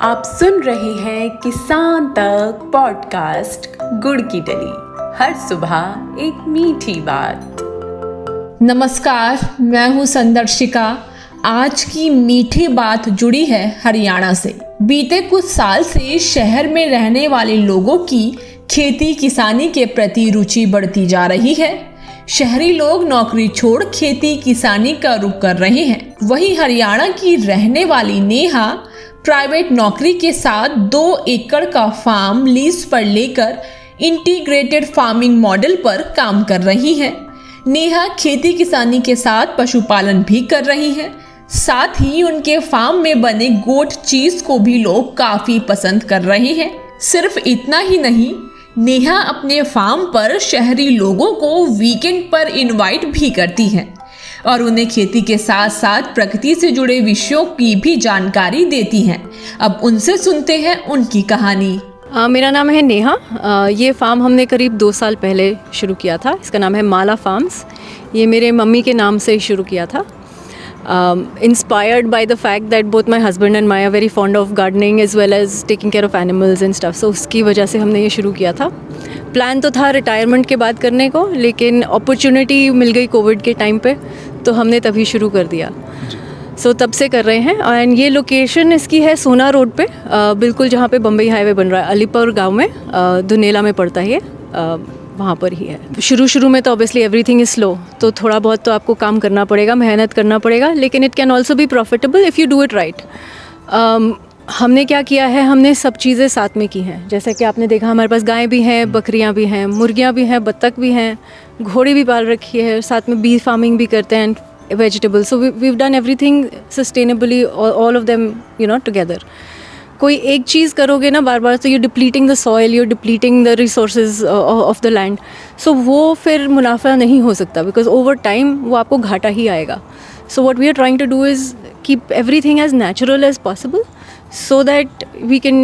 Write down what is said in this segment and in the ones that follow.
आप सुन रहे हैं किसान तक पॉडकास्ट गुड़ की डली। हर सुबह एक मीठी बात। नमस्कार, मैं हूँ संदर्शिका। आज की मीठी बात जुड़ी है हरियाणा से। बीते कुछ साल से शहर में रहने वाले लोगों की खेती किसानी के प्रति रुचि बढ़ती जा रही है। शहरी लोग नौकरी छोड़ खेती किसानी का रुख कर रहे हैं। वहीं हरियाणा की रहने वाली नेहा प्राइवेट नौकरी के साथ 2 एकड़ का फार्म लीज पर लेकर इंटीग्रेटेड फार्मिंग मॉडल पर काम कर रही है। नेहा खेती किसानी के साथ पशुपालन भी कर रही है। साथ ही उनके फार्म में बने गोट चीज को भी लोग काफी पसंद कर रहे हैं। सिर्फ इतना ही नहीं, नेहा अपने फार्म पर शहरी लोगों को वीकेंड पर इनवाइट भी करती है और उन्हें खेती के साथ साथ प्रकृति से जुड़े विषयों की भी जानकारी देती हैं। अब उनसे सुनते हैं उनकी कहानी। मेरा नाम है नेहा। ये फार्म हमने करीब 2 साल पहले शुरू किया था। इसका नाम है माला फार्म्स। ये मेरे मम्मी के नाम से शुरू किया था। Inspired by the fact that both my husband and I are very fond of gardening as well as taking care of animals and stuff. So उसकी वजह से हमने ये शुरू किया था। प्लान तो था रिटायरमेंट के बाद करने को, लेकिन अपॉर्चुनिटी मिल गई कोविड के टाइम पे, तो हमने तभी शुरू कर दिया। सो तब से कर रहे हैं। एंड ये लोकेशन इसकी है सोना रोड पे, बिल्कुल जहाँ पे बम्बई हाईवे बन रहा है। अलीपुर गांव में धुनेला में पड़ता है ये, वहाँ पर ही है। शुरू में तो ऑब्वियसली एवरीथिंग इज़ स्लो, तो थोड़ा बहुत तो आपको काम करना पड़ेगा, मेहनत करना पड़ेगा, लेकिन it can also be profitable if you do it right. हमने क्या किया है, हमने सब चीज़ें साथ में की हैं। जैसे कि आपने देखा, हमारे पास गायें भी हैं, बकरियां भी हैं, मुर्गियां भी हैं, बत्तख भी हैं, घोड़ी भी पाल रखी है, साथ में बी फार्मिंग भी करते हैं, vegetables. So we've done everything sustainably, all of them together. कोई एक चीज़ करोगे ना बार बार, तो you depleting the soil, you depleting the resources of the land. So वो फिर मुनाफा नहीं हो सकता, बिकॉज ओवर टाइम वो आपको घाटा ही आएगा। So what we are trying to do is keep everything as natural as possible, so that we can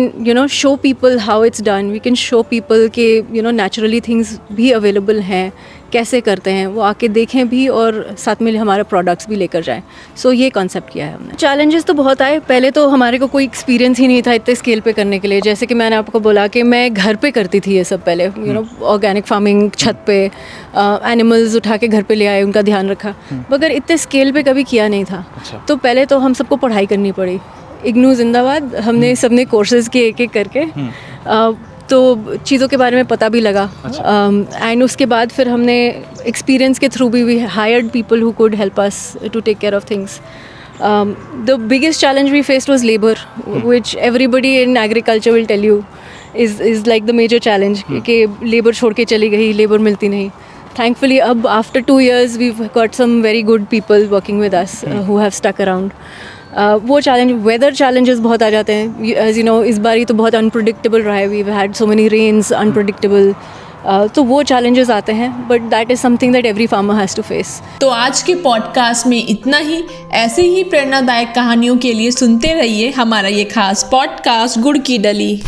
show people how it's done. We can show people कि naturally things भी available हैं, कैसे करते हैं, वो आके देखें भी और साथ में हमारे प्रोडक्ट्स भी लेकर जाएं। सो ये कॉन्सेप्ट किया है हमने। चैलेंजेस तो बहुत आए। पहले तो हमारे को कोई एक्सपीरियंस ही नहीं था इतने स्केल पे करने के लिए। जैसे कि मैंने आपको बोला कि मैं घर पे करती थी ये सब पहले, ऑर्गेनिक फार्मिंग, छत पे एनिमल्स उठा के घर पे ले आए, उनका ध्यान रखा, मगर इतने स्केल पे कभी किया नहीं था। तो पहले तो हम सबको पढ़ाई करनी पड़ी। इग्नू जिंदाबाद। हमने सबने कोर्सेज किए एक करके, तो चीज़ों के बारे में पता भी लगा। एंड उसके बाद फिर हमने एक्सपीरियंस के थ्रू भी we hired people who could help us to take care of things. The biggest challenge we faced was labour, which everybody in agriculture will tell you is like the major challenge, कि labour छोड़ के चली गई, labour मिलती नहीं। Thankfully, अब after 2 years we've got some very good people working with us who have stuck around. वो challenge, weather challenges बहुत आ जाते हैं। एज यू नो, इस बार ही तो बहुत अनप्रेडिक्टेबल रहा है। We had so many rains, unpredictable. तो वो चैलेंजेस आते हैं, but that is something that every farmer has to face. तो आज के पॉडकास्ट में इतना ही। ऐसे ही प्रेरणादायक कहानियों के लिए सुनते रहिए हमारा ये खास पॉडकास्ट गुड़ की डली।